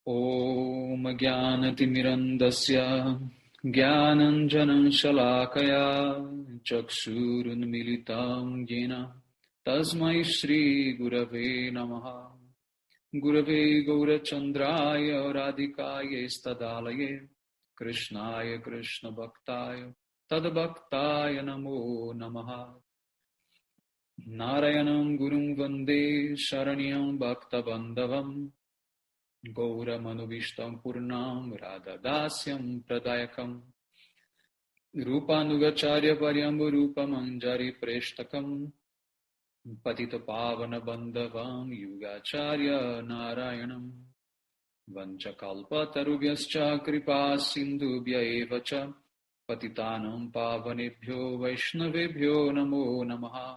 Om Jnanatimirandasya Jnananjanan Shalakaya Chakshurunmilitam Yena Tasmai Shri Gurave Namaha Gurave Gaurachandraya Radhikaya Stadalaye Krishnaya Krishna Bhaktaya Tadbhaktaya Namo Namaha Narayanam Gurum Vande Sharanyam Bhakta Bandhavam Gaura Manubhishtam Purnam Radhadasyam Pradayakam Rupanugacharya Paryambu Rupamanjari Preshtakam Patita Pavana Bandhavam Yugacharya Narayanam Vanchakalpa Tarubhyascha Kripa Sindhubhya Evacha Patitanam Pavanebhyo Vaishnavebhyo Namo Namaha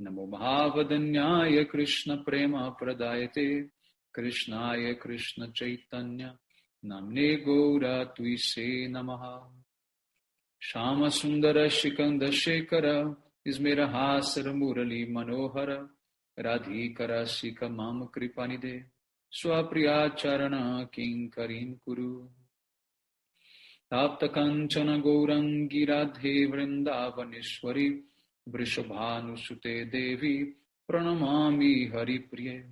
Namo Mahavadanyaya Krishna Prema Pradayate Krishnaya Krishna Chaitanya Namne Gaura Tuise Namaha Shama Sundara Shikanda Shekara Ismera Hasara Murali Manohara Radhikara Shika Mama Kripanide Swapriya Charana Kinkarim Kuru Tapta Kanchana Gaurangi Radhe Vrindavaneshwari Vrishabhanu Sute Devi Pranamami Hari Priye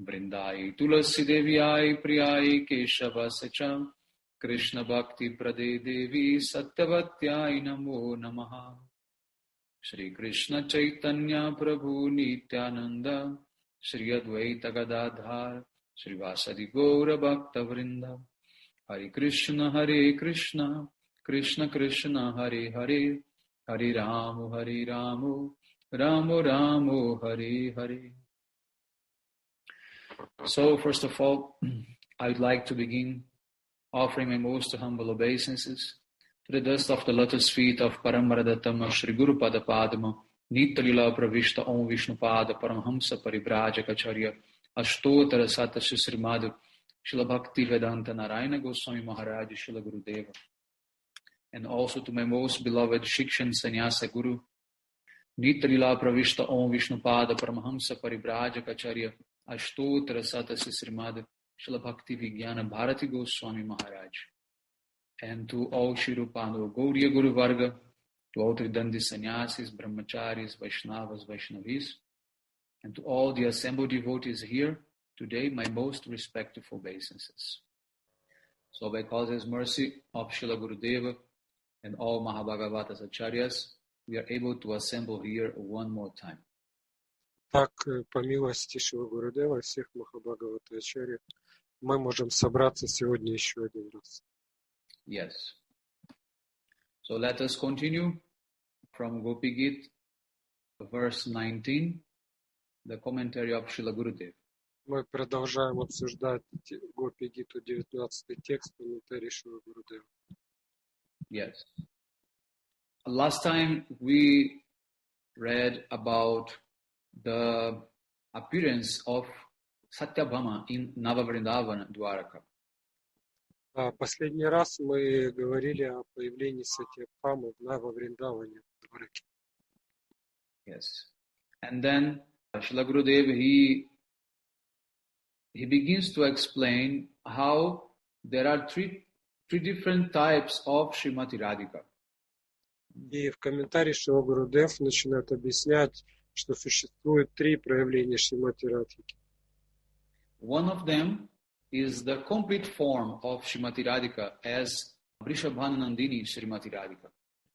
Vrindai Tulasi Devyai Priyai Keshava Sacha Krishna Bhakti Prade Devi Satyavatyai Namo Namaha Shri Krishna Chaitanya Prabhu Nityananda Shri Advaita Gadadhar Shri Vasadi Gaura Bhakta Vrinda Hare Krishna Krishna Krishna Hare Hare Hare Ramu Ramu Ramu Hare Hare. So, first of all, I would like to begin offering my most humble obeisances to the dust of the lotus feet of Paramaradatama Shri Guru Pada Padma, Nitalila Pravishta Om Vishnu Pada Paramhamsa Paribrajacharya Ashtotara Sata Srimad Srila Bhakti Vedanta Narayana Goswami Maharaj Srila Gurudeva, and also to my most beloved Shikshan Sannyasa Guru, Nitalila Pravishta Om Vishnu Pada Paramhamsa Paribrajacharya Ashtotara Satasi Srimad Srila Bhakti Vijnana Bharati Goswami Maharaj, and to all Shirupano Gauriya Guru Varga, to all Tridandi Sannyasis, Brahmacharis, Vaishnavas, Vaishnavis, and to all the assembled devotees here today, my most respectful obeisances. So by causeless mercy of Srila Gurudeva and all Mahabhagavatas Acharyas, we are able to assemble here one more time. Так, по милости Шила Гурудева и всех Махабхагавата Ачарья, мы можем собраться сегодня еще один раз. Yes. So let us continue from Gopi-gita, verse 19, the commentary of Srila Gurudev. Мы продолжаем обсуждать Гопи-гиту, 19 текст, комментарий Шила Гурудева. Yes. Last time we read about the appearance of Satyabhama in Navavrindavana Dwaraka. Последний раз мы говорили о появлении Сатьябхамы в Нававриндаване, Двараке. Yes. And then Srila Gurudev, he begins to explain how there are three different types of Srimati Radhika. И в комментарии Шила Гурудев начинает объяснять, что существует три проявления Шримати Радхики. One of them is the complete form of Srimati Radhika as Vrishabhananandini Srimati Radhika.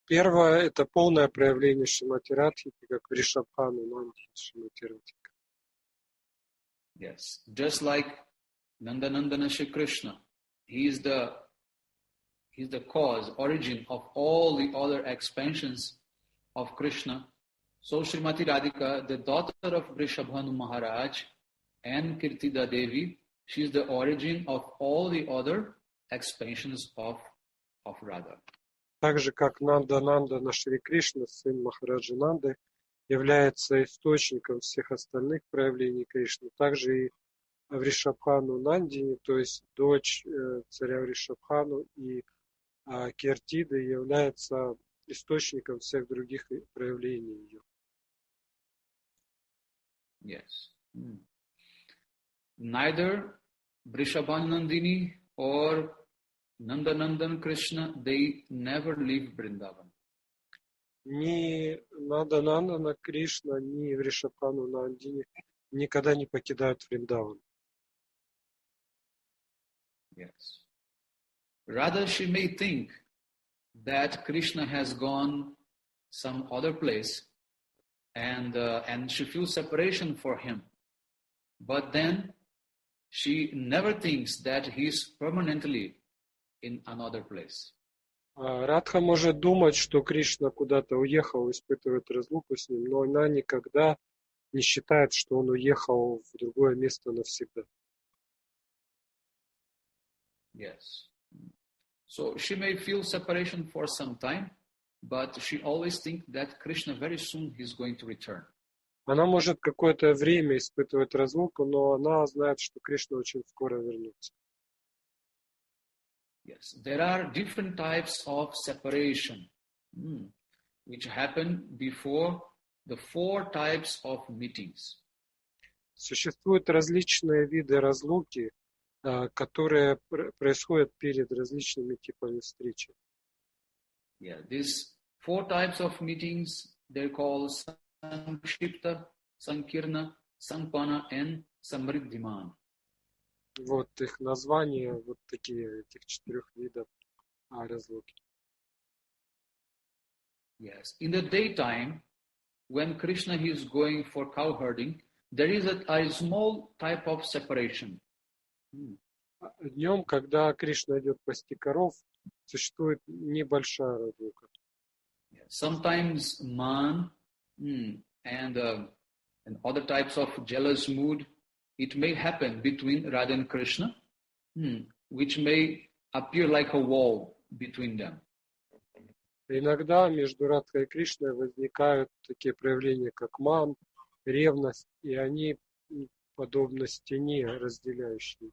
Первое – это полное проявление Шримати Радхики, как Вришабхану Нанди Шримати Радхика. Yes, just like Nandanandana Shri Krishna, he is the cause, origin of all the other expansions of Krishna. So Srimati Radhika, the daughter of Vrishabhanu Maharaj and Kirtida Devi, she is the origin of all the other expansions of Radha. Так же, как Нанда Шри Кришна, сын Махараджа Нанды, является источником всех остальных проявлений Кришны, также и Вришабхану Нандини, то есть дочь царя Вришабхану и Киртиды, является источником всех других проявлений ее. Yes. Neither Vrishabhanandini or Nandanandan Krishna, they never leave Vrindavan. Ни Нанда Кришна, ни Вришабхану Нандини никогда не покидают Вриндаван. Yes. Rather, she may think that Krishna has gone some other place and she feels separation for him. But then she never thinks that he is permanently in another place. Радха может думать, что Кришна куда-то уехал, испытывает разлуку с ним, но она никогда не считает, что он уехал в другое место навсегда. Yes. So she may feel separation for some time, but she always thinks that Krishna very soon is going to return. Она может какое-то время испытывать разлуку, но она знает, что Кришна очень скоро вернется. Yes, there are different types of separation which happen before the 4 types of meetings. Существуют различные виды разлуки, которые происходят перед различными типами встречи. Yeah, these 4 types of meetings, they're called Sankshipta, Sankirna, Sampana, and Samriddhiman. Вот их названия, вот такие, этих 4 видов разлуки. Yes, in the daytime, when Krishna is going for cow herding, there is a small type of separation. Днем, когда Кришна идет пасти коров, существует небольшая разлука. Sometimes man and other types of jealous mood, it may happen between Radha and Krishna, which may appear like a wall between them. Иногда между Радхой и Кришной возникают такие проявления, как ман, ревность, и они подобны стене, разделяющей.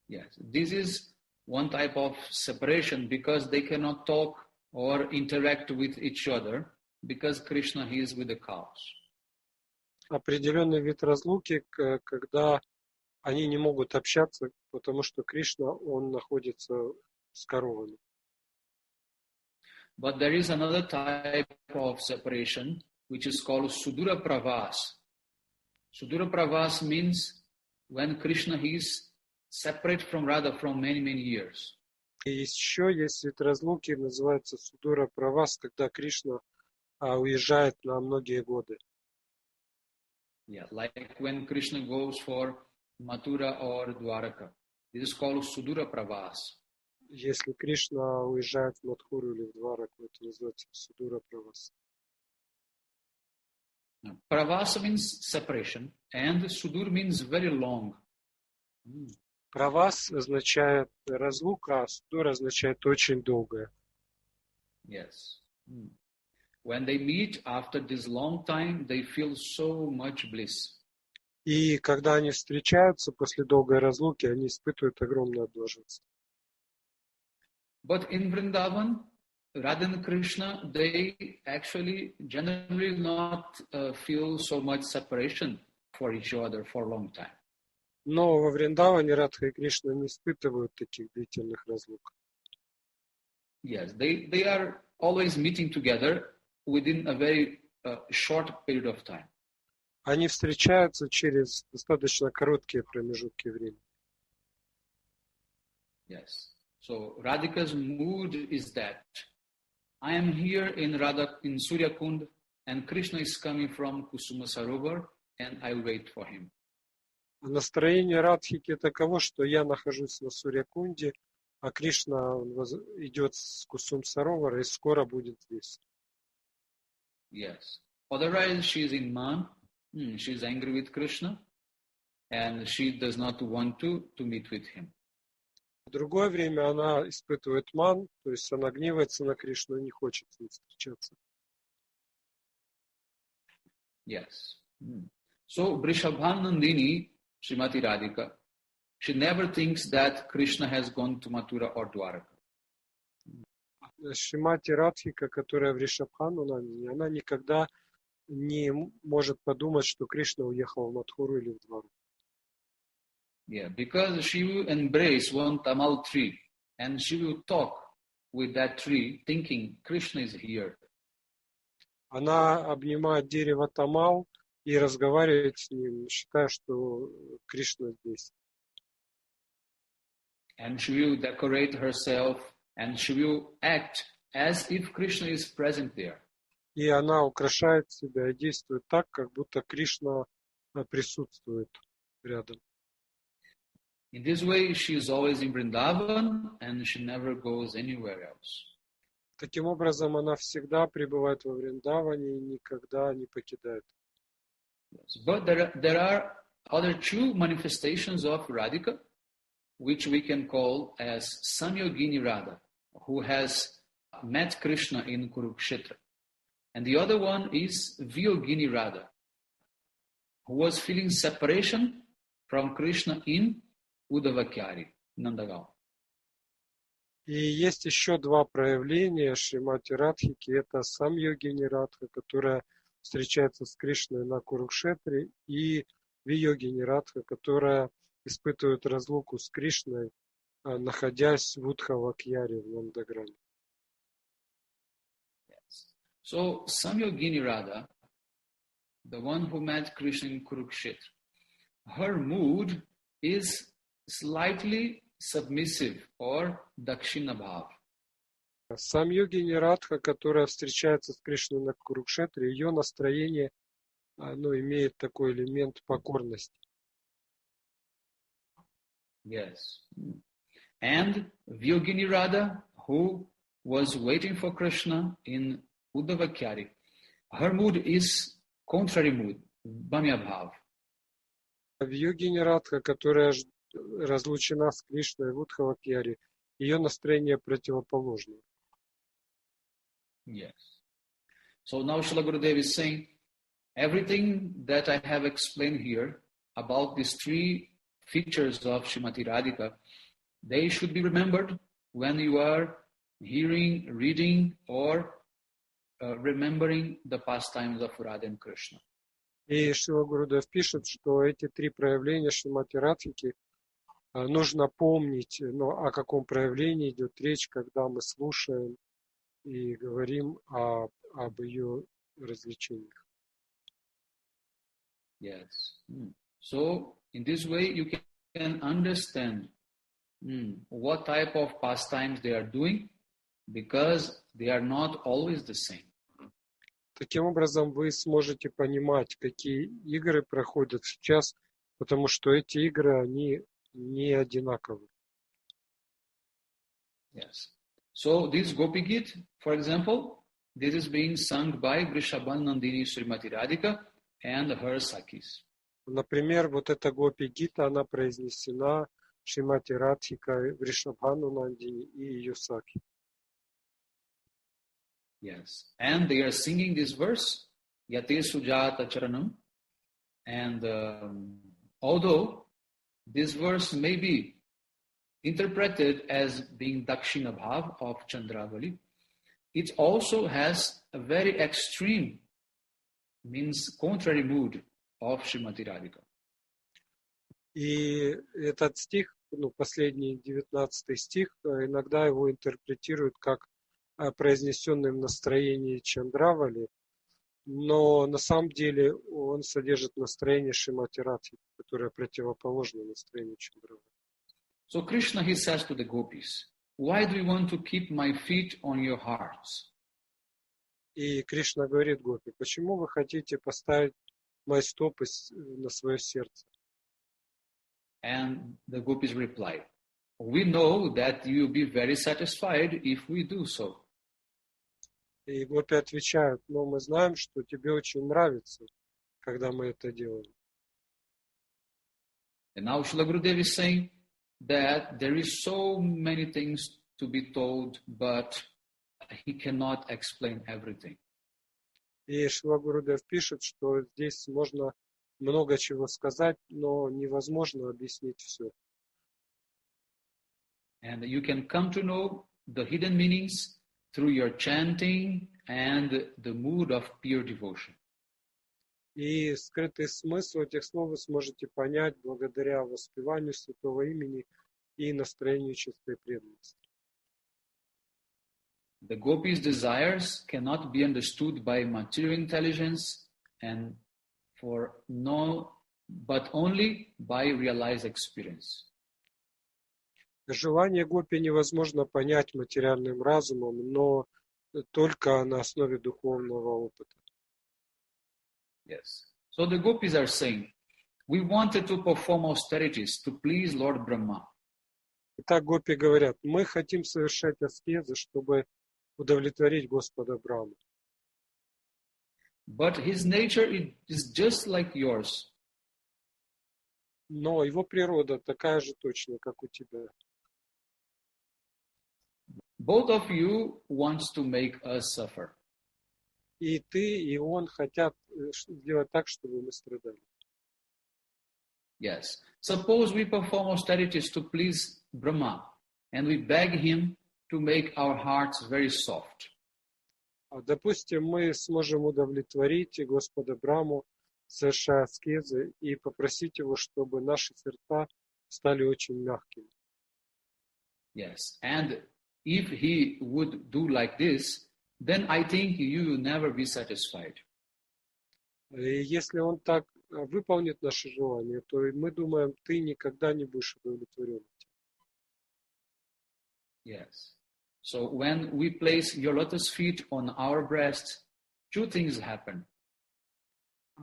Yes, this is one type of separation because they cannot talk or interact with each other because Krishna is with the cows. Определенный вид разлуки, когда они не могут общаться, потому что Кришна, он находится с коровами. But there is another type of separation which is called Sudura Pravas. Sudura Pravas means when Krishna is separate from Radha from many, many years. И еще есть вид разлуки, называется Судура Правас, когда Кришна уезжает на многие годы. Yeah, like when Krishna goes for Mathura or Dwaraka. This is called Sudura Pravas. Если Кришна уезжает в Мадхуру или в Двараку, это называется Судура Правас. Pravasa means separation, and Sudur means very long. Правас означает разлука, а Судура означает очень долгое. Yes. When they meet after this long time, they feel so much bliss. И когда они встречаются после долгой разлуки, они испытывают огромное блаженство. But in Vrindavan, Radha and Krishna, they actually generally not feel so much separation for each other for a long time. Но во Вриндаване Радха и Кришна не испытывают таких длительных разлук. Yes, they are always meeting together within a very short period of time. Они встречаются через достаточно короткие промежутки времени. Yes. So Radhika's mood is that I am here in Surya Kund and Krishna is coming from Kusuma Sarovar and I wait for him. Настроение Радхики таково, что я нахожусь на Сурьякунде, а Кришна идет с Кусум Саровара и скоро будет здесь. Yes. Otherwise, she is in Man. She is angry with Krishna and she does not want to meet with him. В другое время она испытывает ман, то есть она гневается на Кришну и не хочет с ним встречаться. Yes. So Vrishabhanandini, Srimati Radhika, she never thinks that Krishna has gone to Mathura or Dwaraka. Шримати Радхика, которая в Ришабхану, она никогда не может подумать, что Кришна уехал в Мадхуру или в Двару. Yeah, because she will embrace one tamal tree and she will talk with that tree thinking Krishna is here. Она обнимает дерево Тамал и разговаривает с ним, считая, что Кришна здесь. And she will decorate herself and she will act as if Krishna is present there. И она украшает себя и действует так, как будто Кришна присутствует рядом. In this way, she is always in Vrindavan and she never goes anywhere else. Таким образом, она всегда пребывает во Вриндаване и никогда не покидает. Yes. But there are other two manifestations of Radhika, which we can call as Samyogini Radha, who has met Krishna in Kurukshetra. And the other one is Vyogini Radha, who was feeling separation from Krishna in Udavakyari, Nandagaon. И есть еще два проявления Шримати Радхики. Это Самьогини Радха, которая встречается с Кришной на Курукшетре, и Вийогини Радха, которая испытывает разлуку с Кришной, находясь в Удхавакьяре в Нандаграме. Yes. So Samyogini Radha, the one who met Krishna in Kurukshetra, her mood is slightly submissive or Dakshina Bhav. Самьогини Радха, которая встречается с Кришной на Курукшетре, ее настроение имеет такой элемент покорности. Yes. And Vyogini Radha, who was waiting for Krishna in Uddavakyari, her mood is contrary mood, Bhamya Bhav. Vyogini Радха, которая разлучена с Кришной в Удхавакьяре, ее настроение противоположное. Yes. So now Srila Gurudev is saying, everything that I have explained here about these three features of Srimati Radhika, they should be remembered when you are hearing, reading, or remembering the pastimes of Radha and Krishna. И Шрила Гурудев пишет, что эти три проявления Шримати Радхики нужно помнить, но о каком проявлении идет речь, когда мы слушаем и говорим об ее развлечениях. Yes. So, in this way, you can understand what type of pastimes they are doing, because they are not always the same. Таким образом, вы сможете понимать, какие игры проходят сейчас, потому что эти игры, они не одинаковы. Yes. So, this Gopi-gita, for example, this is being sung by Vrishabhan Nandini Srimati Radhika and her Sakis. Например, вот эта Гопи-гита, она произнесена Шримати Радхикой, Вришабхану Нандини и ее Саки. Yes. And they are singing this verse, Yate Sujata Charanam. And although this verse may be interpreted as being Dakshina Bhav of Chandravali, it also has a very extreme, means contrary mood of Srimati Radhika. И этот стих, последний 19 стих, иногда его интерпретируют как произнесенный в настроении Чандравали, но на самом деле он содержит настроение Шримати Радхики, которое противоположно настроению Чандравали. So Krishna, he says to the gopis, why do you want to keep my feet on your hearts? И Кришна говорит Гопи, почему вы хотите поставить мои стопы на свое сердце? And the gopis reply, we know that you will be very satisfied if we do so. И Гопи отвечают, но мы знаем, что тебе очень нравится, когда мы это делаем. And now Srila Gurudev is saying that there is so many things to be told, but he cannot explain everything. И Шрила Гурудев пишет, что здесь можно много чего сказать, но невозможно объяснить все. And you can come to know the hidden meanings through your chanting and the mood of pure devotion. И скрытый смысл этих слов вы сможете понять благодаря воспеванию святого имени и настроению чистой преданности. The gopis' desires cannot be understood by material intelligence and but only by realized experience. Желание гопи невозможно понять материальным разумом, но только на основе духовного опыта. Yes. So the gopis are saying, we wanted to perform austerities to please Lord Brahma. Итак, гопи говорят, мы хотим совершать аскезы, чтобы удовлетворить Господа Браму. But his nature is just like yours. Но его природа такая же точно, как у тебя. Both of you wants to make us suffer. И ты, и он хотят сделать так, чтобы мы страдали. Yes. Suppose we perform austerities to please Brahma, and we beg him to make our hearts very soft. Допустим, мы сможем удовлетворить Господа Браму, совершая аскезы, и попросить его, чтобы наши сердца стали очень мягкими. Yes. And if he would do like this, then I think you will never be satisfied. И если он так выполнит наши желания, то мы думаем, ты никогда не будешь удовлетворен. Yes. So when we place your lotus feet on our breast, two things happen.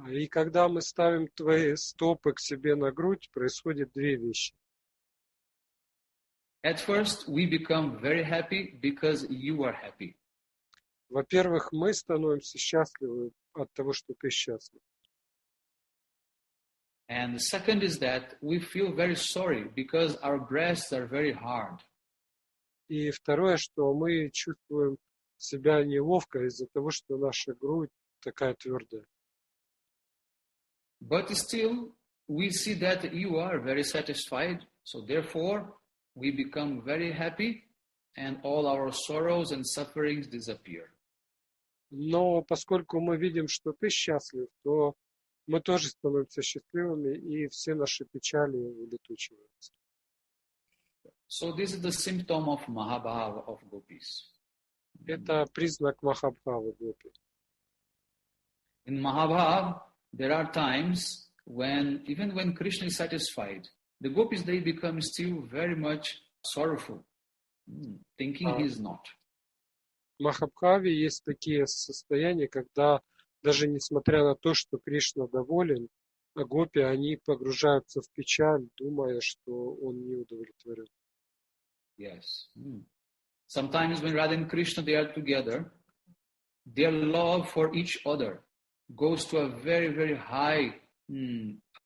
И когда мы ставим твои стопы к себе на грудь, происходит две вещи. At first, we become very happy because you are happy. Во-первых, мы становимся счастливы от того, что ты счастлив. And the second is that we feel very sorry because our breasts are very hard. И второе, что мы чувствуем себя неловко из-за того, что наша грудь такая твердая. But still, we see that you are very satisfied, so therefore, we become very happy and all our sorrows and sufferings disappear. Но поскольку мы видим, что ты счастлив, то мы тоже становимся счастливыми, и все наши печали улетучиваются. So this is the symptom of Mahabhava of gopis. Это признак Махабхавы гопи. In Mahabhava, there are times when, even when Krishna is satisfied, the gopis, they become still very much sorrowful, thinking he is not. В Махабхаве есть такие состояния, когда даже несмотря на то, что Кришна доволен, гопи, они погружаются в печаль, думая, что он не удовлетворен. Yes. Sometimes when Radha and Krishna, they are together, their love for each other goes to a very, very high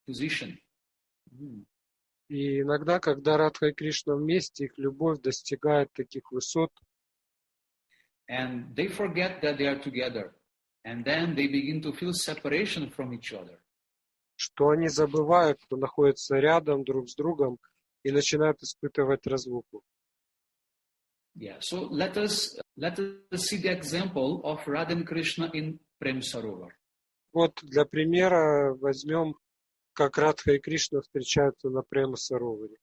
position. И иногда, когда Радха и Кришна вместе, их любовь достигает таких высот, and they forget that they are together, and then they begin to feel separation from each other. Что они забывают, что находятся рядом друг с другом и начинают испытывать разлуку. Yeah, so let us see the example of Radha and Krishna in Prem Sarovar. Вот для примера возьмем, как Радха и Кришна встречаются на Према Сароваре.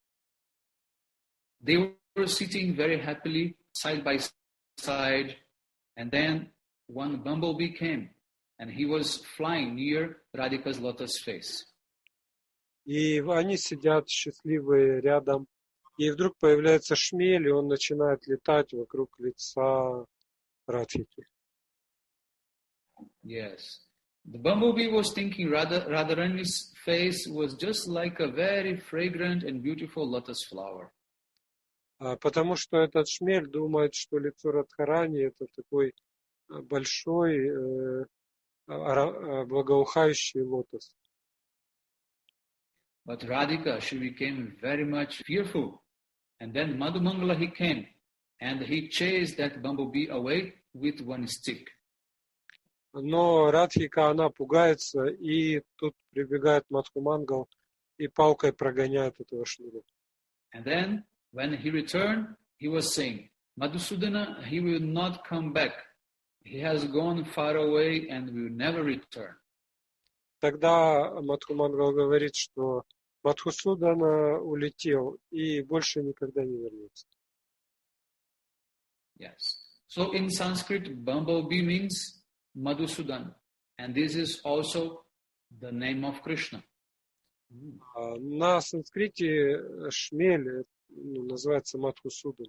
They were sitting very happily side by side, and then one bumblebee came, and he was flying near Radhika's lotus face. И они сидят счастливые рядом, и вдруг появляется шмель, и он начинает летать вокруг лица Радхики. Yes. The bumblebee was thinking Radharani's face was just like a very fragrant and beautiful lotus flower. Потому что этот шмель думает, что лицо Радхарани это такой большой благоухающий лотос. But Radhika, she became very much fearful. And then Madhumangala, he came, and he chased that bumblebee away with one stick. Но Радхика, она пугается, и тут прибегает Мадхумангал и палкой прогоняет этого шмеля. And then, when he returned, he was saying, Madhusudana, he will not come back. He has gone far away and will never return. Тогда Мадхумангал говорит, что Мадхусудана улетел и больше никогда не вернется. Yes. So in Sanskrit, bumblebee means Madhusudan. And this is also the name of Krishna. На санскрите шмель называется Мадхусудан.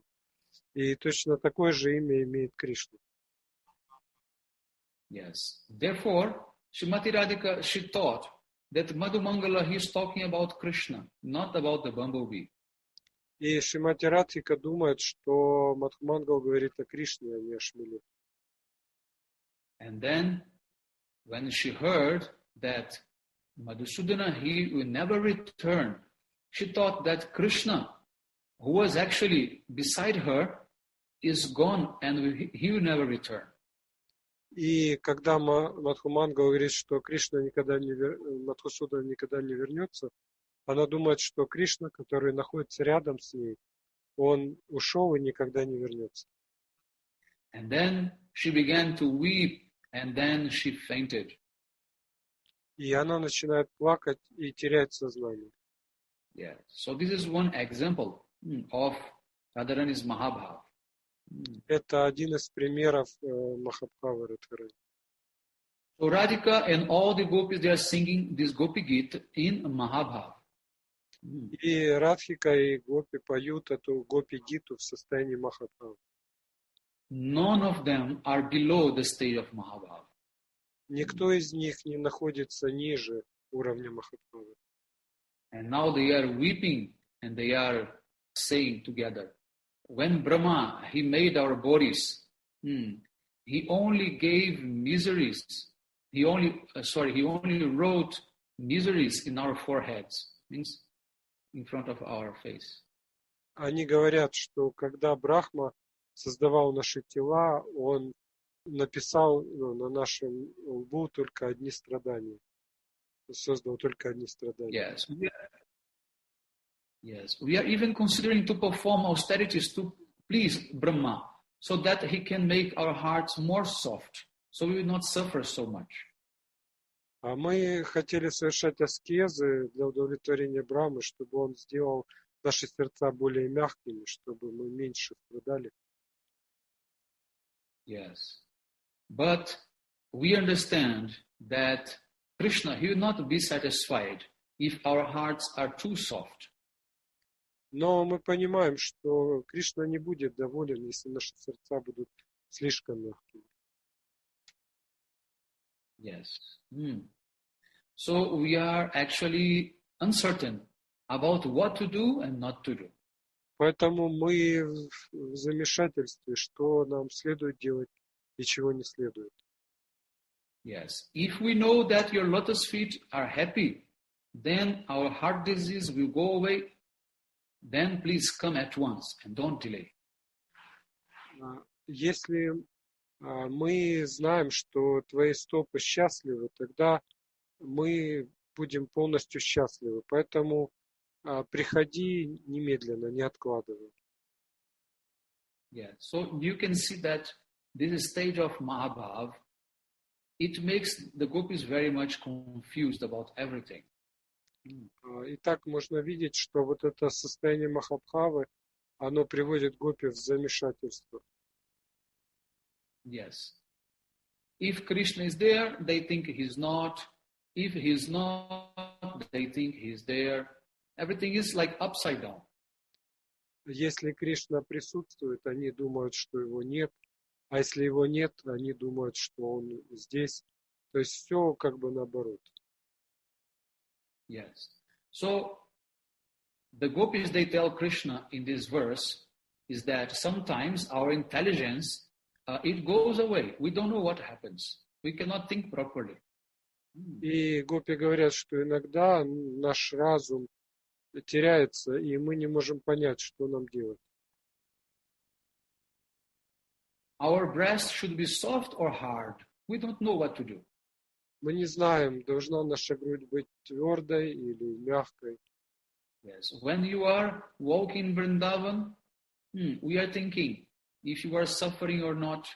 И точно такое же имя имеет Кришна. Yes. Therefore, Srimati Radhika, she thought that Madhumangala, he is talking about Krishna, not about the bumblebee. И Шримати Радхика думает, что Мадхумангал говорит о Кришне, а не о шмеле. And then, when she heard that Madhusudana, he will never return, she thought that Krishna, who was actually beside her, is gone and he will never return. И когда Мадхумангал говорит, что Кришна Мадхусудана никогда не вернется, она думает, что Кришна, который находится рядом с ней, он ушел и никогда не вернется. And then she began to weep and then she fainted. И она начинает плакать и терять сознание. Yeah. So this is one example of Radharani's Mahabhav. Это один из примеров Махабхавы Радхарани. So Radhika and all the gopis, they are singing this Gopi-gita in Mahabhav. И Радхика и Гопи поют эту Гопи-гиту в состоянии Махабхавы. None of them are below the stage of Mahabhav. Никто из них не находится ниже уровня Махабхавы. And now they are weeping and they are saying together, when Brahma, he made our bodies, he only gave miseries. He only wrote miseries in our foreheads, means in front of our face. Они говорят, что когда Брахма создавал наши тела, он написал на нашем лбу только одни страдания. Создал только одни страдания. Yes. We are even considering to perform austerities to please Brahma, so that he can make our hearts more soft, so we will not suffer so much. А мы хотели совершать аскезы для удовлетворения Брамы, чтобы он сделал наши сердца более мягкими, чтобы мы меньше страдали. Yes. But we understand that Krishna, he will not be satisfied if our hearts are too soft. Но мы понимаем, что Кришна не будет доволен, если наши сердца будут слишком мягкими. Yes. So we are actually uncertain about what to do and not to do. Поэтому мы в замешательстве, что нам следует делать и чего не следует. Yes. If we know that your lotus feet are happy, then our heart disease will go away. Then please come at once and don't delay. Если мы знаем, что твои стопы счастливы, тогда мы будем полностью счастливы. Поэтому приходи немедленно, не откладывай. Yeah. So you can see that this stage of Mahabhav, it makes the gopis very much confused about everything. И так можно видеть, что вот это состояние Махабхавы, оно приводит гопи в замешательство. Yes. If Krishna is there, they think he's not. If he's not, they think he's there. Everything is like upside down. Если Кришна присутствует, они думают, что его нет. А если его нет, они думают, что он здесь. То есть все как бы наоборот. Yes. So the gopis, they tell Krishna in this verse is that sometimes our intelligence, it goes away. We don't know what happens. We cannot think properly. И гопи говорят, что иногда наш разум теряется, и мы не можем понять, что нам делать. Our breast should be soft or hard. We don't know what to do. Мы не знаем, должна наша грудь быть твердой или мягкой. Yes. When you are walking Vrindavan, we are thinking if you are suffering or not.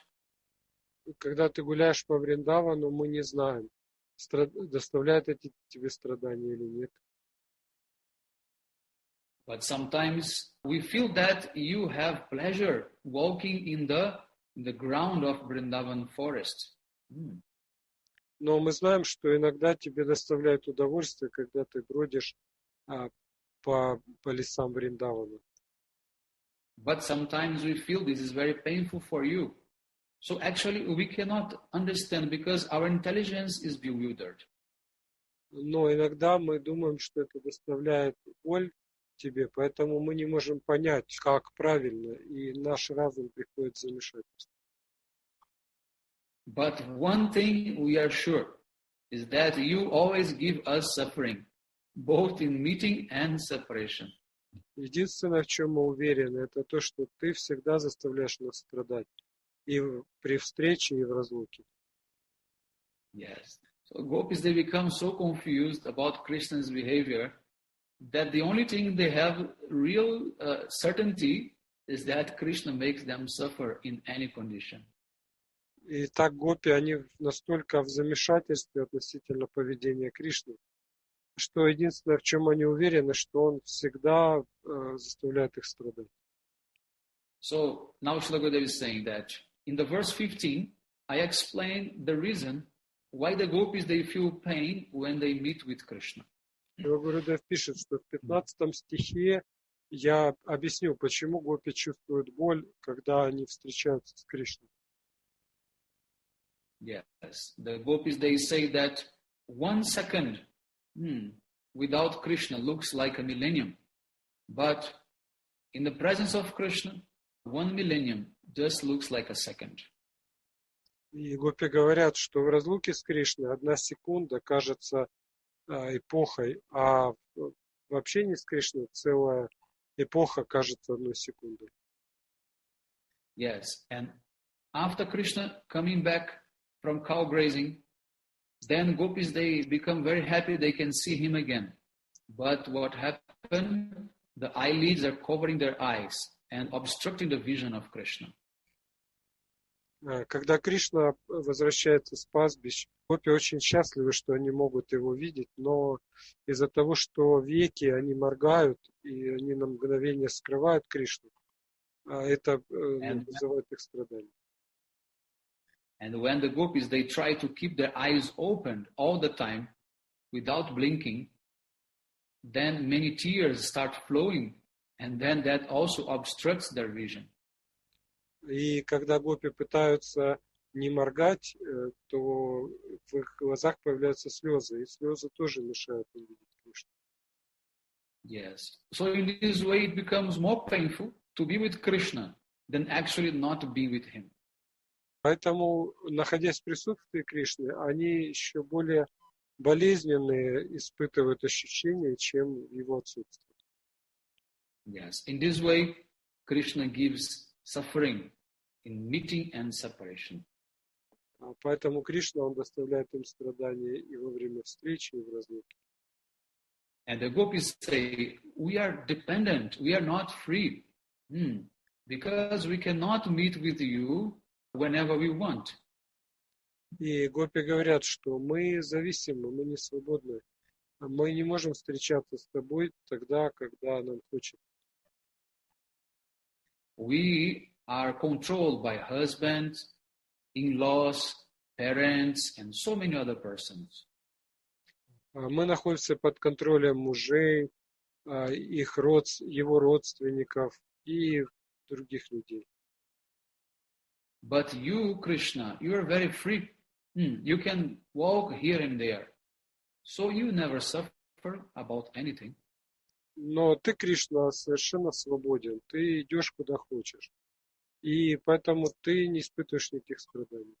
Когда ты гуляешь по Вриндавану, мы не знаем, доставляют эти тебе страдания или нет. But sometimes we feel that you have pleasure walking in the ground of Vrindavan forest. Но мы знаем, что иногда тебе доставляет удовольствие, когда ты бродишь по лесам Вриндавана. But sometimes we feel this is very painful for you. So actually we cannot understand because our intelligence is bewildered. Но иногда мы думаем, что это доставляет боль тебе, поэтому мы не можем понять, как правильно, и наш разум приходит в замешательство. But one thing we are sure is that you always give us suffering, both in meeting and separation. Единственное, в чем мы уверены, это то, что ты всегда заставляешь нас страдать и при встрече, и в разлуке. Yes. So gopis, they become so confused about Krishna's behavior that the only thing they have real certainty is that Krishna makes them suffer in any condition. И так гопи, они настолько в замешательстве относительно поведения Кришны, что единственное, в чем они уверены, что он всегда заставляет их страдать. So now Srila Gurudev is saying that in the verse 15, I explain the reason why the gopis, they feel pain when they meet with Krishna. Гурудев пишет, что в 15 стихе я объясню, почему гопи чувствуют боль, когда они встречаются с Кришной. Yes, the gopis, they say that 1 second without Krishna looks like a millennium. But in the presence of Krishna, 1 millennium just looks like a second. И гопи говорят, что в разлуке с Кришной 1 секунда кажется эпохой, а в общении с Кришной целая эпоха кажется 1 секундой. Yes, and after Krishna coming back from cow grazing, then gopis, they become very happy they can see him again. But what happened? The eyelids are covering their eyes and obstructing the vision of Krishna. Когда Кришна возвращается с пастбищ, гопи очень счастливы, что они могут его видеть, но из-за того, что веки, они моргают, и они на мгновение скрывают Кришну, это вызывает их страдания. And when the gopis, they try to keep their eyes open all the time without blinking, then many tears start flowing, and then that also obstructs their vision. И когда гопи пытаются не моргать, то в их глазах появляются слезы, и слезы тоже мешают им видеть Кришну. Yes. So in this way it becomes more painful to be with Krishna than actually not to be with him. Поэтому, находясь в присутствии Кришны, они еще более болезненные испытывают ощущения, чем в его отсутствии. Yes. In this way, Krishna gives suffering in meeting and separation. Поэтому Кришна, он доставляет им страдания и во время встречи, и в разлуке. And the gopis say, we are dependent, we are not free, because we cannot meet with you whenever we want. И гопи говорят, что мы зависимы, мы не свободны. Мы не можем встречаться с тобой тогда, когда нам хочется. We are controlled by husbands, in-laws, parents, and so many other persons. Мы находимся под контролем мужей, его родственников и других людей. But you, Krishna, you are very free. You can walk here and there. So you never suffer about anything. Но ты, Кришна, совершенно свободен. Ты идешь куда хочешь. И поэтому ты не испытываешь никаких страданий.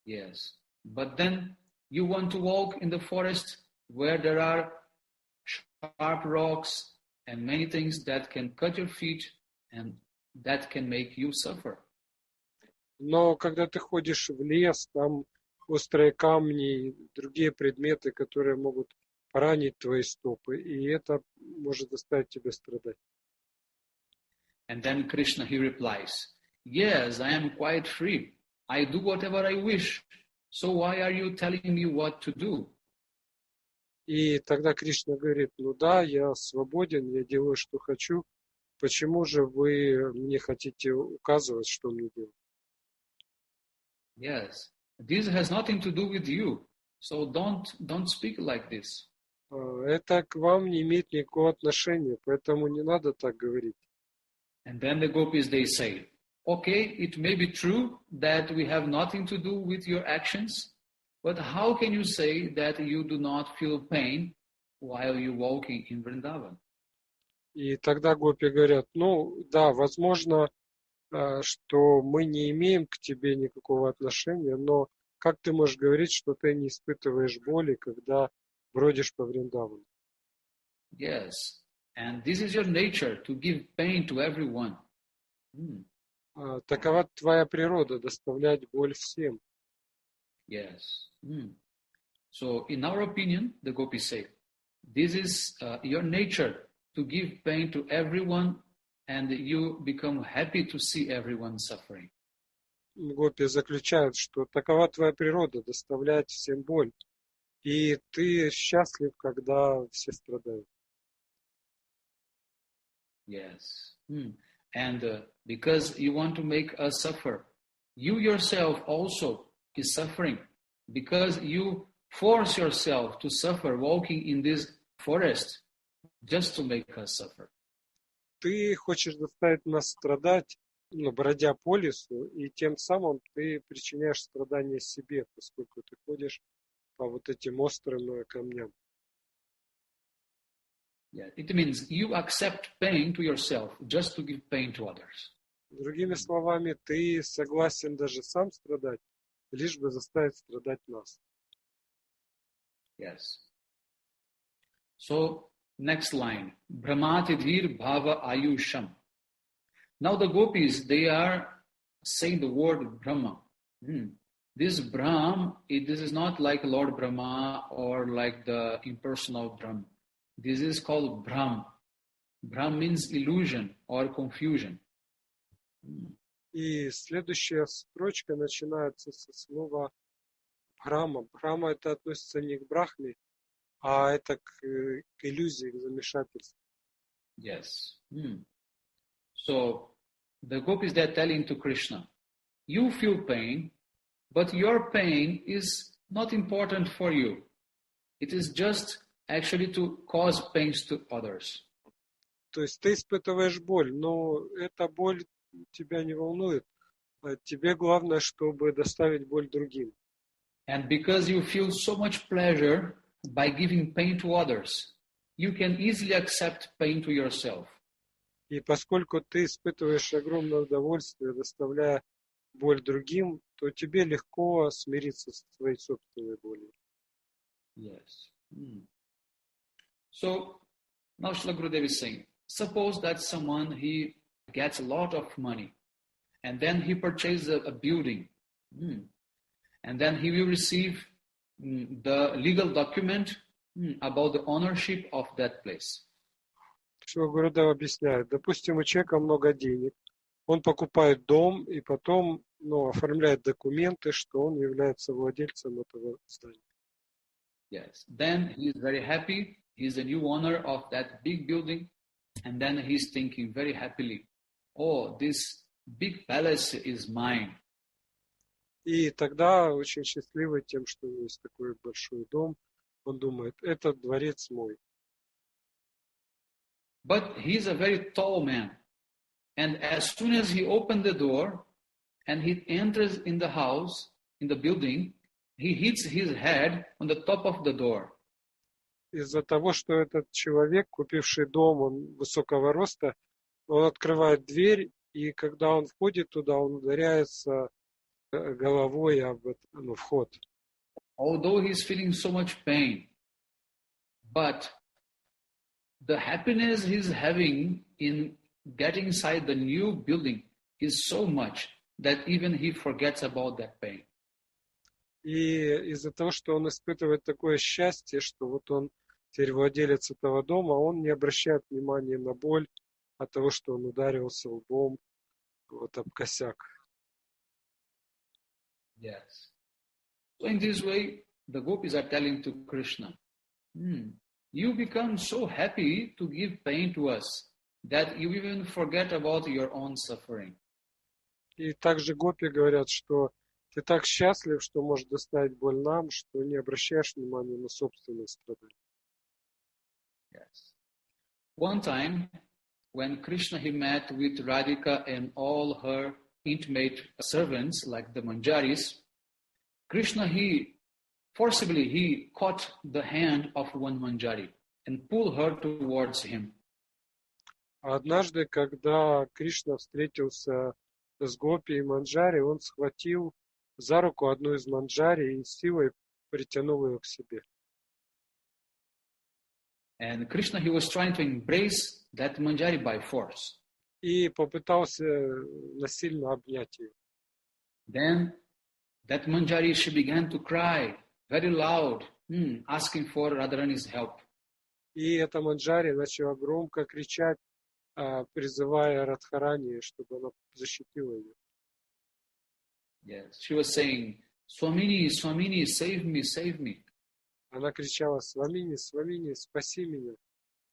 Yes. But then you want to walk in the forest where there are sharp rocks and many things that can cut your feet and that can make you suffer. Но когда ты ходишь в лес, там острые камни и другие предметы, которые могут поранить твои стопы, и это может заставить тебя страдать. And then Krishna, he replies, yes, I am quite free. I do whatever I wish. So why are you telling me what to do? И тогда Кришна говорит, ну да, я свободен, я делаю, что хочу. Почему же вы мне хотите указывать, что мне делать? Yes, this has nothing to do with you. So don't speak like this. Это к вам не имеет никакого отношения, поэтому не надо так говорить. And then the gopis, they say, okay, it may be true that we have nothing to do with your actions, but how can you say that you do not feel pain while you're walking in Vrindavan? И тогда гопи говорят, ну да, возможно, что мы не имеем к тебе никакого отношения, но как ты можешь говорить, что ты не испытываешь боли, когда бродишь по Вриндавану? Yes, and this is your nature to give pain to everyone. Такова твоя природа, доставлять боль всем. Yes. So, in our opinion, the gopis say, this is your nature to give pain to everyone, and you become happy to see everyone suffering. Гопи заключают, что такова твоя природа, доставлять всем боль. И ты счастлив, когда все страдают. Yes. And because you want to make us suffer, you yourself also is suffering because you force yourself to suffer walking in this forest just to make us suffer. Ты хочешь заставить нас страдать, бродя по лесу, и тем самым ты причиняешь страдания себе, поскольку ты ходишь по вот этим острым камням. Yeah, it means you accept pain to yourself just to give pain to others. Другими словами, ты согласен даже сам страдать, лишь бы заставить страдать нас. Yes. So, next line. Brahmatidhir bhava ayusham. Now the gopis, they are saying the word Brahma. This Brahm, this is not like Lord Brahma or like the impersonal Brahm. This is called Brahm. Brahm means illusion or confusion. И следующая строчка начинается со слова Брахма. Брахма это относится не к Брахме, а это к иллюзии, к замешательству. Yes. So the gopis, they're telling to Krishna, you feel pain, but your pain is not important for you. It is just actually to cause pains to others. То есть ты испытываешь боль, но эта боль тебя не волнует. Тебе главное, чтобы доставить боль другим. And because you feel so much pleasure by giving pain to others, you can easily accept pain to yourself. И поскольку ты испытываешь огромное удовольствие, доставляя боль другим, то тебе легко смириться с твоей собственной болью. Yes. So, now Srila Gurudev is saying, suppose that someone, he gets a lot of money, and then he purchases a building, and then he will receive the legal document about the ownership of that place. Шрила Гурудев объясняет, допустим, у человека много денег, он покупает дом и потом оформляет документы, что он является владельцем этого здания. Yes. Then he is very happy. He is the new owner of that big building. And then he's thinking very happily, oh, this big palace is mine. И тогда очень счастливый тем, что у него есть такой большой дом, он думает, этот дворец мой. But he's a very tall man. And as soon as he opened the door and he enters in the house, in the building, he hits his head on the top of the door. Из-за того, что этот человек, купивший дом, он высокого роста, он открывает дверь, и когда он входит туда, он ударяется головой об вход. Although he's feeling so much pain, but the happiness he's having in getting inside the new building is so much that even he forgets about that pain. И из-за того, что он испытывает такое счастье, что вот он теперь владелец этого дома, он не обращает внимания на боль от того, что он ударился лбом об косяк. Yes. So in this way, the gopis are telling to Krishna, you become so happy to give pain to us that you even forget about your own suffering. И также гопи говорят, что ты так счастлив, что можешь доставить боль нам, что не обращаешь внимания на собственные страдания. Yes. One time, when Krishna he met with Radhika and all her intimate servants like the Manjaris, Krishna he caught the hand of one Manjari and pulled her towards him. А однажды, когда Кришна встретился с Гопи и Манджари, он схватил за руку одну из Манджари и силой притянул ее к себе. And Krishna he was trying to embrace that Manjari by force. И попытался насильно обнять ее. Then that Manjari she began to cry very loud, asking for Radharani's help. И эта Манджари начала громко кричать, призывая Радхарани, чтобы она защитила ее. Yes, she was saying, Swamini, Swamini, save me, save me. Она кричала: Свамини, Свамини, спаси меня.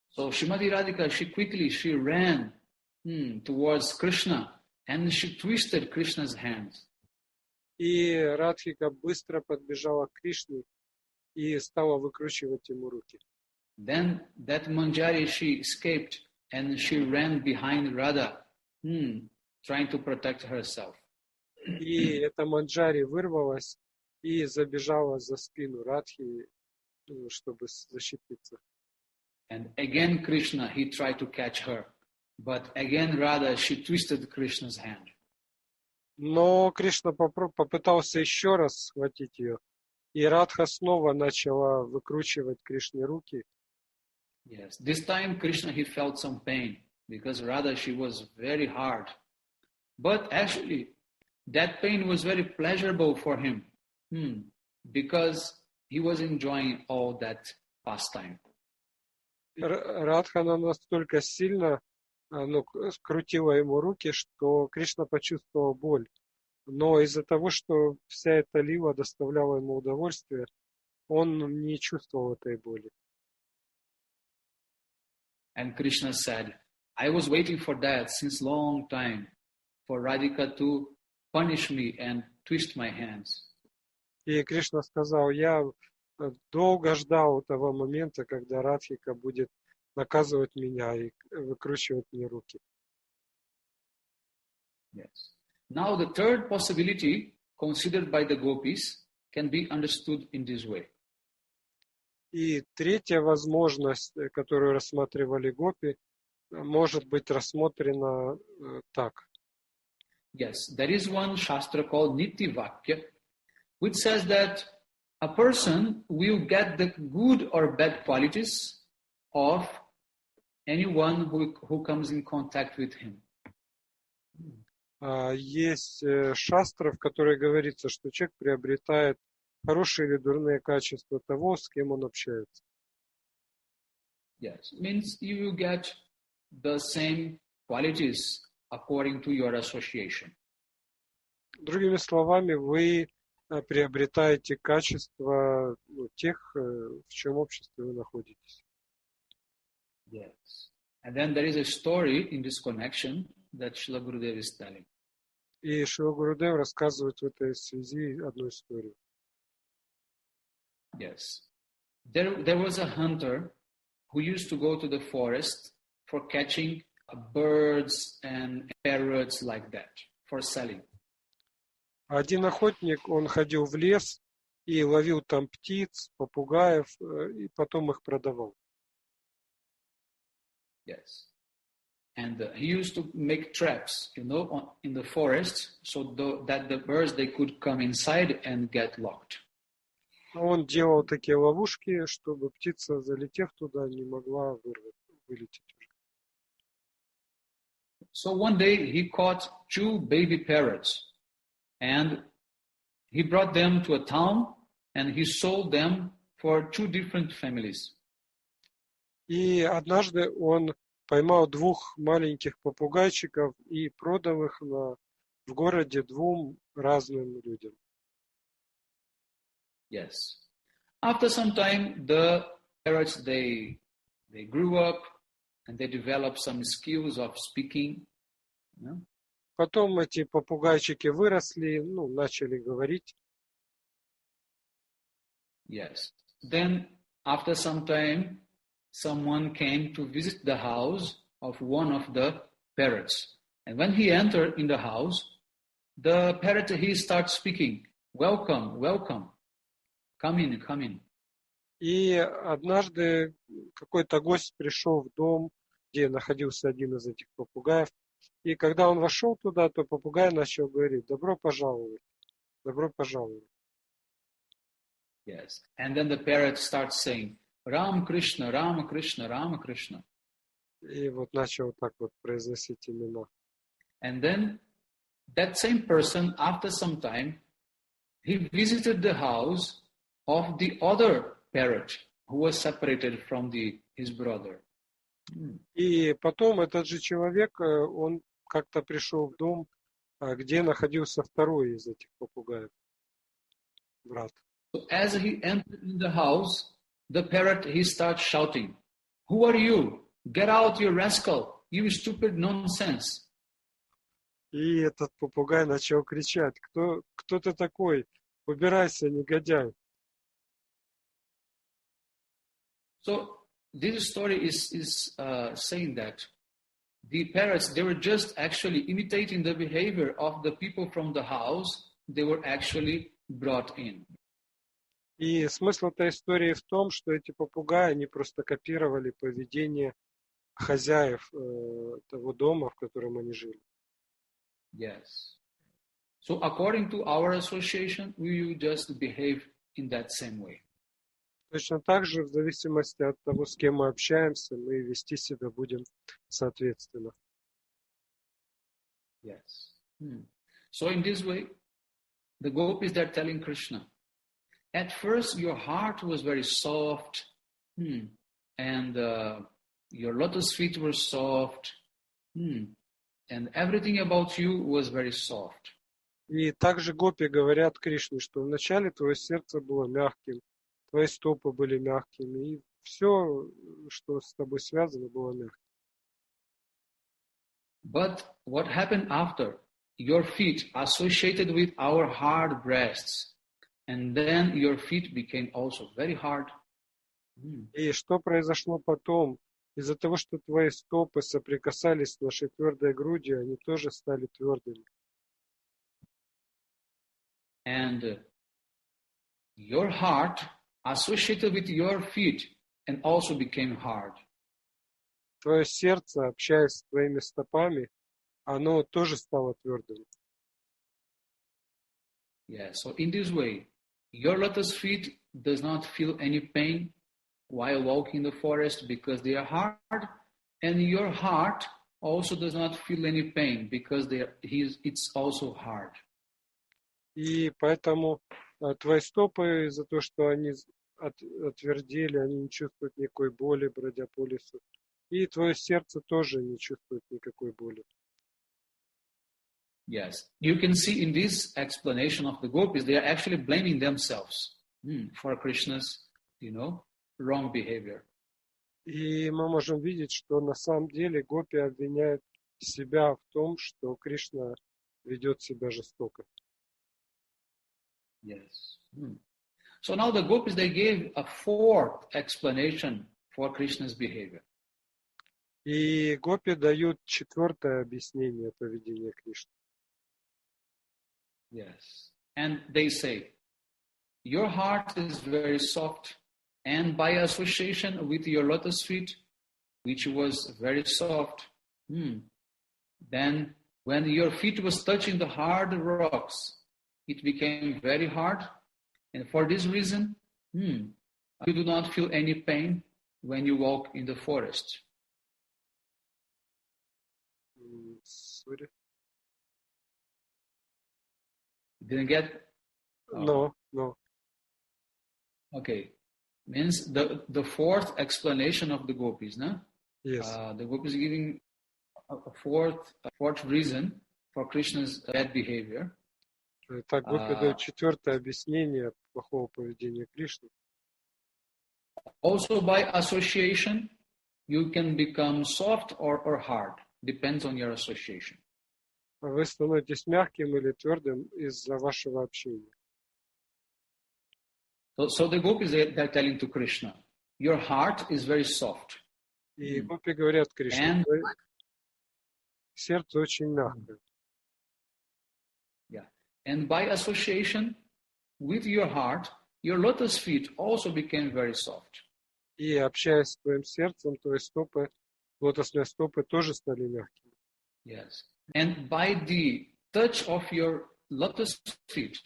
So Srimati Radhika, she ran towards Krishna and she twisted Krishna's hands. И Радхика быстро подбежала к Кришне и стала выкручивать ему руки. Then that Manjari, she escaped and she ran behind Radha, trying to protect herself. И эта Манджари вырвалась и забежала за спину Радхи, чтобы защититься. And again Krishna, he tried to catch her. But again Radha, she twisted Krishna's hand. Но Кришна попытался еще раз схватить ее. И Радха снова начала выкручивать Кришне руки. Yes, this time Krishna, he felt some pain because Radha, she was very hard. But actually, that pain was very pleasurable for him because he was enjoying all that pastime. Радха настолько сильно скрутила ему руки, что Кришна почувствовал боль. Но из-за того, что вся эта лила доставляла ему удовольствие, он не чувствовал этой боли. And Krishna said, I was waiting for that since long time, for Radhika to punish me and twist my hands. И Кришна сказал: я долго ждал того момента, когда Радхика будет наказывать меня и выкручивать мне руки. Yes. Now the third possibility considered by the gopis can be understood in this way. И третья возможность, которую рассматривали гопи, может быть рассмотрена так. Yes, there is one shastra called Niti Vakya, which says that a person will get the good or bad qualities of anyone who comes in contact with him. Есть шастра, в которой говорится, что человек приобретает хорошие или дурные качества того, с кем он общается. Yes, means you will get the same qualities according to your association. Другими словами, вы приобретаете качества тех, в чем обществе вы находитесь. Yes. And then there is a story in this connection that Srila Gurudev is telling. И Шрила Гурудев рассказывает в этой связи одну историю. Yes. There was a hunter who used to go to the forest for catching birds and parrots like that, for selling. Один охотник, он ходил в лес и ловил там птиц, попугаев, и потом их продавал. Yes. And he used to make traps, in the forest, so that the birds, they could come inside and get locked. Он делал такие ловушки, чтобы птица, залетев туда, не могла вылететь. So one day he caught 2 baby parrots and he brought them to a town and he sold them for 2 different families. И однажды он поймал 2 маленьких попугайчиков и продал их в городе 2 разным людям. Yes. After some time, the parrots, they grew up and they developed some skills of speaking. Потом эти попугайчики выросли, начали говорить. Yes. Then, after some time, someone came to visit the house of one of the parrots. And when he entered in the house, the parrot, he starts speaking, welcome, welcome, come in, come in. И однажды какой-то гость пришел в дом, где находился один из этих попугаев. И когда он вошел туда, то попугай начал говорить: добро пожаловать, добро пожаловать. Yes. And then the parrot starts saying, Ram Krishna, Ram Krishna, Ram Krishna. И вот начал вот так вот произносить имена. And then that same person, after some time, he visited the house of the other parrot who was separated from his brother. И потом этот же человек, он как-то пришел в дом, где находился второй из этих попугаев, брат. So as he entered in the house, the parrot, he starts shouting, who are you? Get out, you rascal, you stupid nonsense. И этот попугай начал кричать: кто ты такой? Убирайся, негодяй. So this story is saying that the parrots, they were just actually imitating the behavior of the people from the house they were actually brought in. И смысл этой истории в том, что эти попугаи, они просто копировали поведение хозяев того дома, в котором они жили. Yes. So according to our association, we will just behave in that same way. Точно так же, в зависимости от того, с кем мы общаемся, мы вести себя будем соответственно. Yes. So in this way, the gopis, they're telling Krishna, at first your heart was very soft, and your lotus feet were soft, and everything about you was very soft. И также гопи говорят Кришне, что вначале твое сердце было мягким, твои стопы были мягкими, и все, что с тобой связано, было мягким. But what happened after? Your feet associated with our hard breasts, and then your feet became also very hard. И что произошло потом? Из-за того, что твои стопы соприкасались с нашей твердой грудью, они тоже стали твердыми. And your heart associated with your feet and also became hard. Твое сердце, общаясь с твоими стопами, оно тоже стало твердым. Yeah, so in this way, your lotus feet does not feel any pain while walking in the forest because they are hard, and your heart also does not feel any pain because it's also hard. И поэтому твои стопы, из-за того, что они отвердели, они не чувствуют никакой боли, бродя по лесу. И твое сердце тоже не чувствует никакой боли. Yes, you can see in this explanation of the gopis, they are actually blaming themselves for Krishna's, wrong behavior. И мы можем видеть, что на самом деле гопи обвиняют себя в том, что Кришна ведет себя жестоко. Yes. So now the gopis, they gave a fourth explanation for Krishna's behavior. И гопи дают четвертое объяснение поведения Кришны. Yes. And they say, your heart is very soft, and by association with your lotus feet, which was very soft, then when your feet was touching the hard rocks, it became very hard. And for this reason, you do not feel any pain when you walk in the forest. Sorry. Didn't get? No. Okay. Means the fourth explanation of the gopis, no? Yes. The gopis giving a fourth reason for Krishna's bad behavior. Так Гопи Uh, дает четвертое объяснение плохого поведения Кришны. Also, by association, you can become soft or hard. Depends on your association. Вы становитесь мягким или твердым из-за вашего общения. So the gopis, they're telling to Krishna, your heart is very soft. И Гопи говорят Кришне, And твое сердце очень мягкое. yeah, and by association with your heart, your lotus feet also became very soft. И общаясь с твоим сердцем, твои стопы, лотосные стопы тоже стали мягкими. Yes. And by the touch of your lotus feet,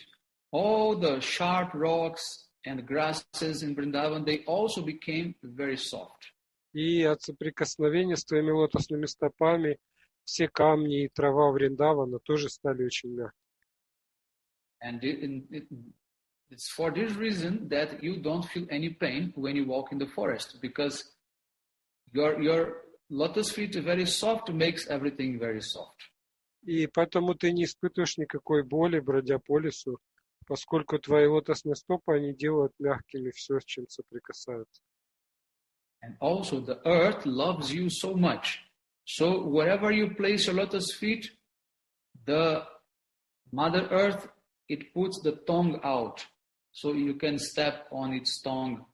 all the sharp rocks and grasses in Vrindavan, they also became very soft. И от соприкосновения с твоими лотосными стопами все камни и трава Вриндавана тоже стали очень мягкими. And it's for this reason that you don't feel any pain when you walk in the forest, because your lotus feet are very soft, makes everything very soft. И поэтому ты не испытываешь никакой боли, бродя по лесу, поскольку твои лотосные стопы, они делают мягкими все, с чем соприкасаются. And also the earth loves you so much. So wherever you place your lotus feet, the Mother Earth, it puts the tongue out. So you can step on its tongue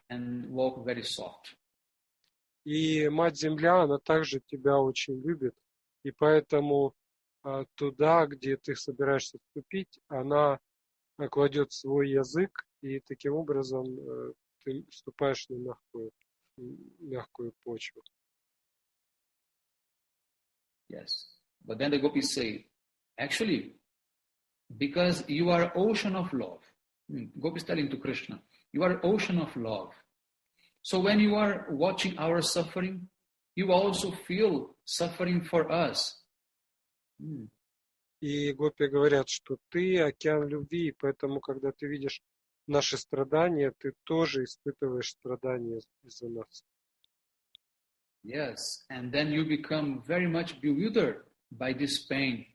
and walk very soft. И Мать-Земля, она также тебя очень любит, и поэтому туда, где ты собираешься вступить, она кладет свой язык, и таким образом ты вступаешь на мягкую почву. Yes. But then the gopis say, actually, because you are ocean of love. Gopis telling to Krishna, you are ocean of love. So when you are watching our suffering, you also feel suffering for us. И Гопи говорят, что ты океан любви, и поэтому, когда ты видишь наши страдания, ты тоже испытываешь страдания из-за нас. Yes, and then you become very much bewildered by this pain,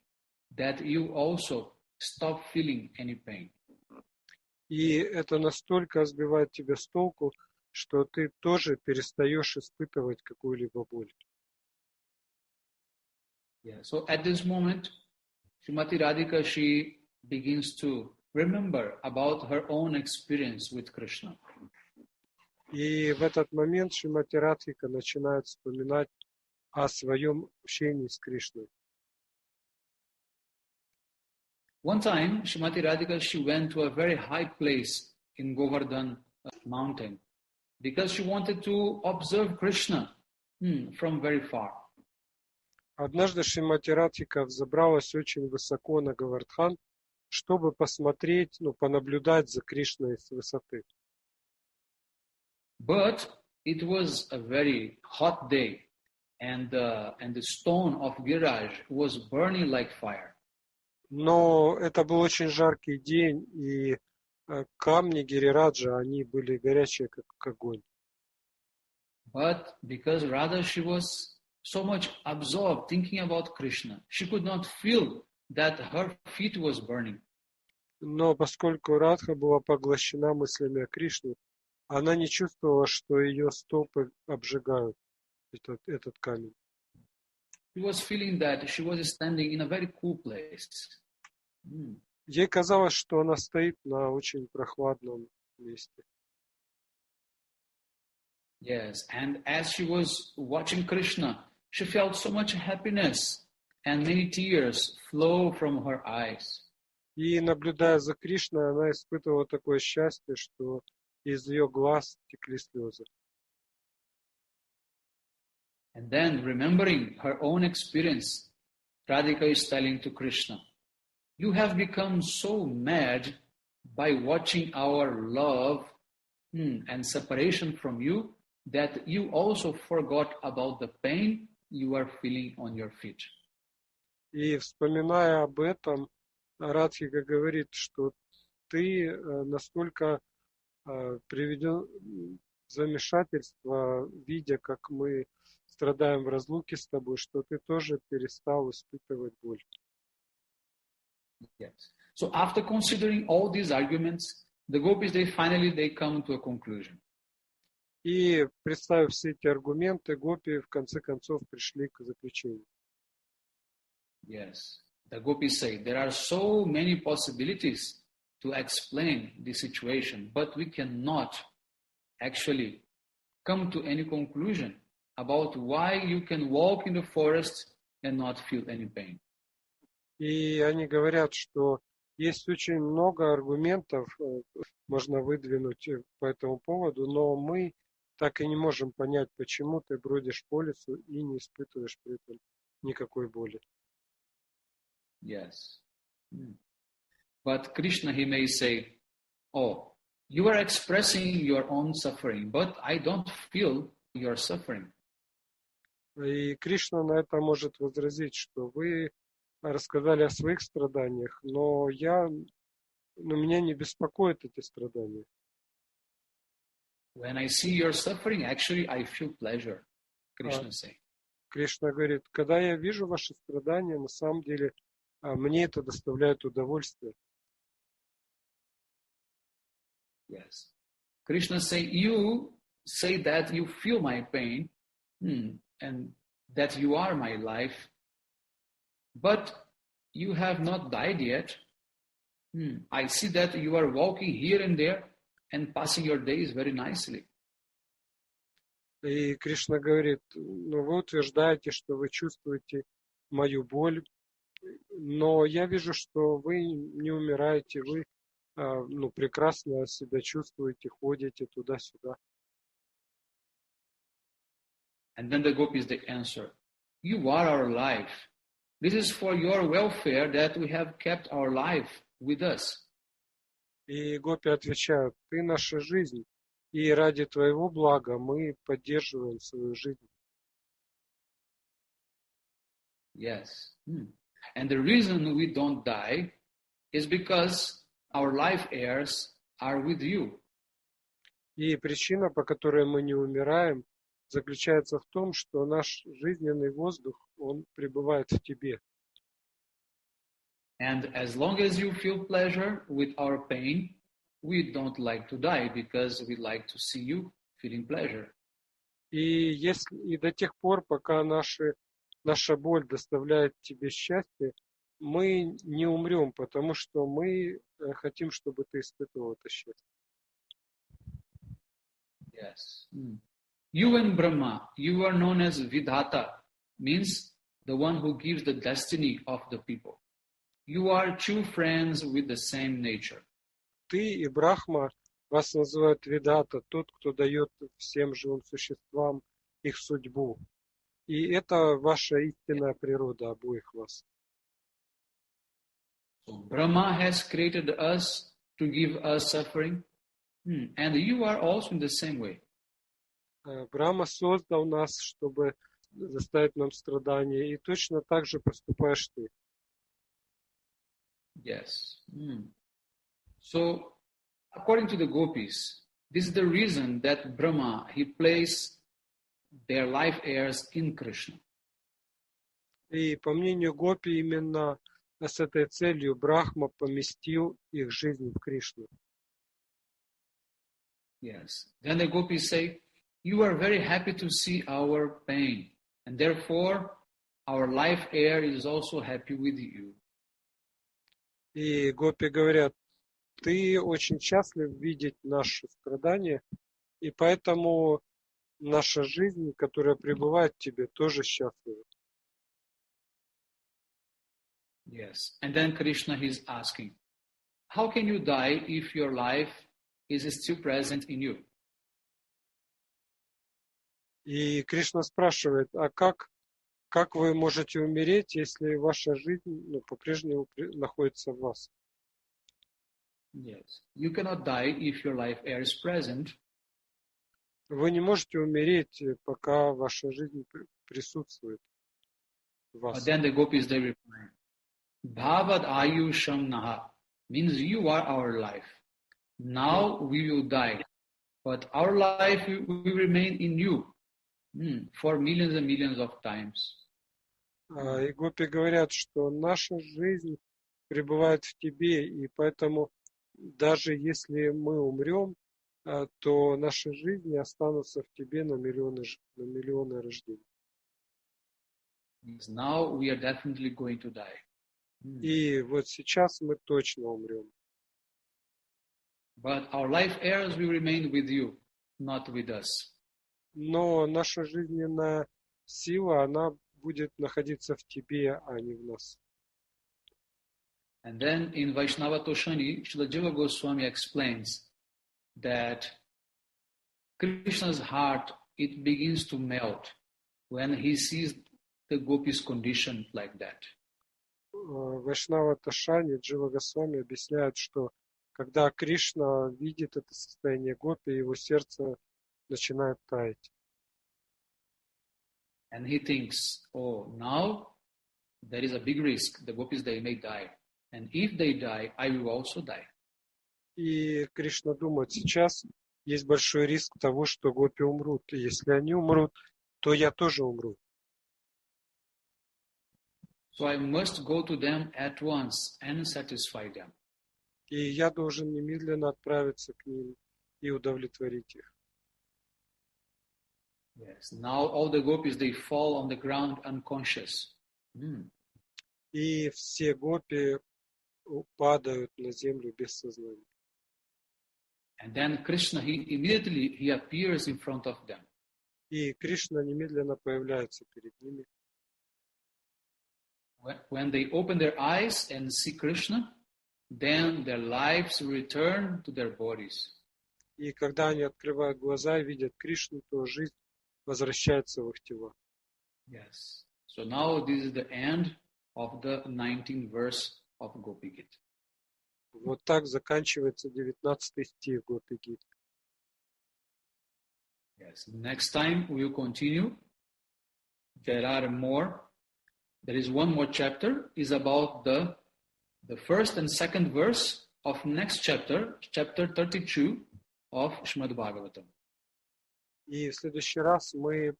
that you also stop feeling any pain. И это настолько сбивает тебя с толку, что ты тоже перестаешь испытывать какую-либо боль. Yeah. So at this moment, Srimati Radhika, she begins to remember about her own experience with Krishna. И в этот момент Шримати Радхика начинает вспоминать о своем общении с Кришной. One time, Srimati Radhika, she went to a very high place in Govardhan mountain because she wanted to observe Krishna from very far. Однажды Шримати Радхика взобралась очень высоко на Говардхан, чтобы посмотреть, понаблюдать за Кришной с высоты. But it was a very hot day, and the stone of Giraj was burning like fire. Но это был очень жаркий день, и камни Гирираджа, они были горячие, как огонь. But because Radha, she was so much absorbed thinking about Krishna, she could not feel that her feet was burning. Но поскольку Радха была поглощена мыслями о Кришне, она не чувствовала, что ее стопы обжигают этот камень. She was feeling that she was standing in a very cool place. Ей казалось, что она стоит на очень прохладном месте. Yes, and as she was watching Krishna, she felt so much happiness and many tears flow from her eyes. И, наблюдая за Кришной, она испытывала такое счастье, что из ее глаз текли слезы. And then, remembering her own experience, Radhika is telling to Krishna, you have become so mad by watching our love and separation from you that you also forgot about the pain you are feeling on your feet. И, вспоминая об этом, Радхика говорит, что ты настолько приведен в замешательство, видя, как мы страдаем в разлуке с тобой, что ты тоже перестал испытывать боль. Yes. So after considering all these arguments, the gopis, they come to a conclusion. И, представив все эти аргументы, гопи в конце концов пришли к заключению. Yes, the gopis say there are so many possibilities to explain the situation, but we cannot actually come to any conclusion about why you can walk in the forest and not feel any pain. И они говорят, что есть очень много аргументов, можно выдвинуть по этому поводу, но мы так и не можем понять, почему ты бродишь по лесу и не испытываешь при этом никакой боли. Yes. But Krishna, he may say, oh, you are expressing your own suffering, but I don't feel your suffering. И Кришна на это может возразить, что вы рассказали о своих страданиях, но меня не беспокоят эти страдания. When I see your suffering, actually I feel pleasure, Krishna say. Кришна говорит, когда я вижу ваши страдания, на самом деле мне это доставляет удовольствие. Yes. Krishna say, you say that you feel my pain and that you are my life, but you have not died yet. I see that you are walking here and there and passing your days very nicely. И Кришна говорит, вы утверждаете, что вы чувствуете мою боль, но я вижу, что вы не умираете, вы прекрасно себя чувствуете, ходите туда-сюда. And then the gopis, they answer, you are our life. This is for your welfare that we have kept our life with us. И гопи отвечают, ты наша жизнь, и ради твоего блага мы поддерживаем свою жизнь. Yes. And the reason we don't die is because our life heirs are with you. И причина, по которой мы не умираем, заключается в том, что наш жизненный воздух, он пребывает в тебе. And as long as you feel pleasure with our pain, we don't like to die because we like to see you feeling pleasure. И до тех пор, пока наша боль доставляет тебе счастье, мы не умрем, потому что мы хотим, чтобы ты испытывал это счастье. Yes. You and Brahma, you are known as Vidhata, means the one who gives the destiny of the people. You are two friends with the same nature. Ты и Брахма, вас называют Видата, тот, кто дает всем живым существам их судьбу. И это ваша истинная природа обоих вас. So Brahma has created us to give us suffering, and you are also in the same way. Брахма создал нас, чтобы доставить нам страдания, и точно так же поступаешь ты. Yes. So, according to the gopis, this is the reason that Brahma, he placed their life heirs in Krishna. И по мнению гопи, именно с этой целью Брахма поместил их жизнь в Кришну. Yes. Then the gopis say, you are very happy to see our pain, and therefore our life heir is also happy with you. И гопи говорят, ты очень счастлив видеть наши страдания, и поэтому наша жизнь, которая пребывает в тебе, тоже счастлива. Yes. And then Krishna is asking, how can you die if your life is still present in you? И Кришна спрашивает, а как вы можете умереть, если ваша жизнь по-прежнему находится в вас? Yes. You cannot die if your life heir is present. Вы не можете умереть, пока ваша жизнь присутствует в вас. But then the gopis, they reply, Bhavad Ayusham Naha, means you are our life. Now we will die, but our life will remain in you for millions and millions of times. И гопи говорят, что наша жизнь пребывает в тебе, и поэтому даже если мы умрем, то наши жизни останутся в тебе на миллионы рождений. Now we are definitely going to die. И вот сейчас мы точно умрем. But our life heirs will remain with you, not with us. Но наша жизненная сила, она будет находиться в тебе, а не в нас. And then in Vaishnava Toshani, Srila Jiva Goswami explains that Krishna's heart, it begins to melt when he sees the gopis' condition like that. Вайшнава Ташани, Джива Госвами объясняет, что когда Кришна видит это состояние гопи, его сердце начинает таять. And he thinks, oh, now there is a big risk. The gopis, they may die. And if they die, I will also die. И Кришна думает, сейчас есть большой риск того, что гопи умрут. И если они умрут, то я тоже умру. So I must go to them at once and satisfy them. И я должен немедленно отправиться к ним и удовлетворить их. Yes. Now all the gopis, they fall on the ground unconscious. И все гопи падают на землю без сознания. And then Krishna, he appears in front of them. И Кришна немедленно появляется перед ними. When they open their eyes and see Krishna, then their lives return to their bodies. И когда они открывают глаза и видят Кришну, то жизнь возвращается в их тела. Yes. So now this is the end of the 19th verse of Gopi-gita. Вот так заканчивается 19 стих Гопи-гиты. Yes. Next time we will continue. There are more. There is one more chapter. Is about the first and second verse of next chapter, chapter 32 of Srimad Bhagavatam. И в следующий раз мы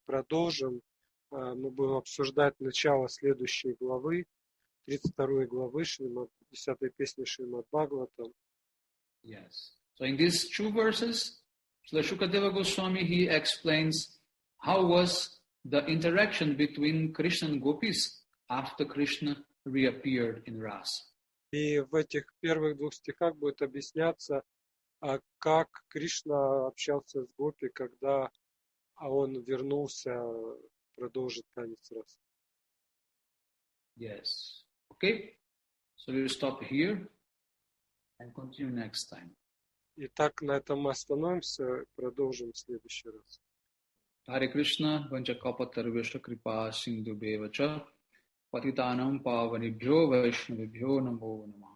продолжим, мы будем обсуждать начало следующей главы, 32 главы 10 песни Шримад Бхагаватам. Yes. So in these two verses, Srila Shukadeva Goswami, he explains how was the interaction between Krishna and Gopis after Krishna reappeared in Rasa. И в этих первых двух стихах будет объясняться, как Кришна общался с Гопи, когда он вернулся продолжить танец раса. Yes. Okay. So we'll stop here and continue next time. Итак, на этом мы остановимся, продолжим в следующий раз. Hare Krishna, Vanchakapatarvesha Kripa Sindhu Bevacha, Patitanam Pavanibhyo Vaishnavibhyo Namo Namah.